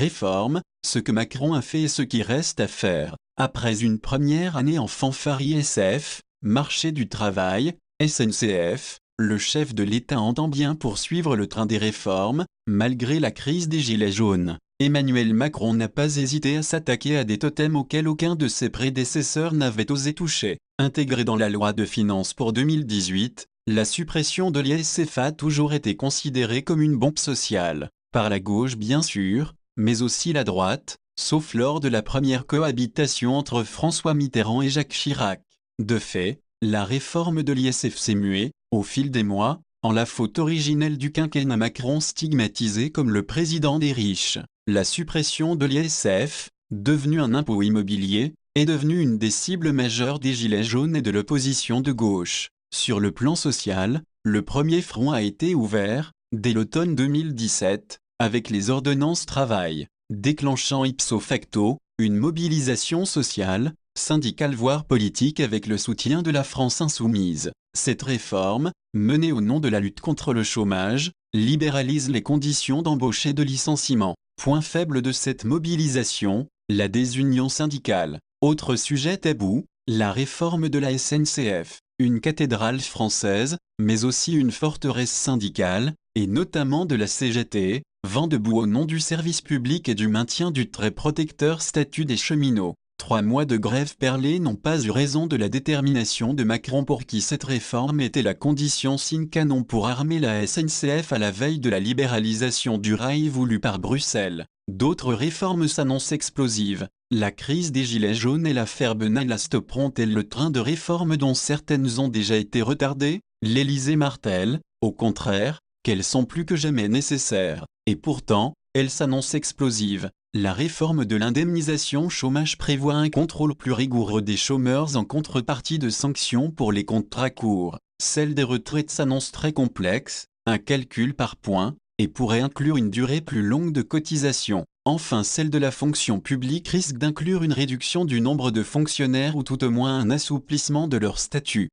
réformes, ce que Macron a fait et ce qui reste à faire. Après une première année en fanfare ISF, marché du travail, SNCF, le chef de l'État entend bien poursuivre le train des réformes, malgré la crise des Gilets jaunes. Emmanuel Macron n'a pas hésité à s'attaquer à des totems auxquels aucun de ses prédécesseurs n'avait osé toucher. Intégré dans la loi de finances pour 2018, la suppression de l'ISF a toujours été considérée comme une bombe sociale. Par la gauche bien sûr, mais aussi la droite, sauf lors de la première cohabitation entre François Mitterrand et Jacques Chirac. De fait, la réforme de l'ISF s'est muée, au fil des mois, en la faute originelle du quinquennat Macron stigmatisé comme le président des riches. La suppression de l'ISF, devenue un impôt immobilier, est devenue une des cibles majeures des Gilets jaunes et de l'opposition de gauche. Sur le plan social, le premier front a été ouvert, dès l'automne 2017, avec les ordonnances travail, déclenchant ipso facto, une mobilisation sociale, syndicale voire politique avec le soutien de la France insoumise. Cette réforme, menée au nom de la lutte contre le chômage, libéralise les conditions d'embauche et de licenciement. Point faible de cette mobilisation, la désunion syndicale. Autre sujet tabou, la réforme de la SNCF. Une cathédrale française, mais aussi une forteresse syndicale, et notamment de la CGT, vent debout au nom du service public et du maintien du très protecteur statut des cheminots. 3 mois de grève perlée n'ont pas eu raison de la détermination de Macron pour qui cette réforme était la condition sine qua non pour armer la SNCF à la veille de la libéralisation du rail voulue par Bruxelles. D'autres réformes s'annoncent explosives. La crise des Gilets jaunes et l'affaire Benalla stopperont-elles le train de réformes dont certaines ont déjà été retardées? L'Élysée martèle, au contraire, qu'elles sont plus que jamais nécessaires. Et pourtant, elles s'annoncent explosives. La réforme de l'indemnisation chômage prévoit un contrôle plus rigoureux des chômeurs en contrepartie de sanctions pour les contrats courts. Celle des retraites s'annonce très complexe, un calcul par points, et pourrait inclure une durée plus longue de cotisation. Enfin, celle de la fonction publique risque d'inclure une réduction du nombre de fonctionnaires ou tout au moins un assouplissement de leur statut.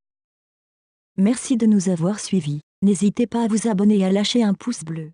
Merci de nous avoir suivis. N'hésitez pas à vous abonner et à lâcher un pouce bleu.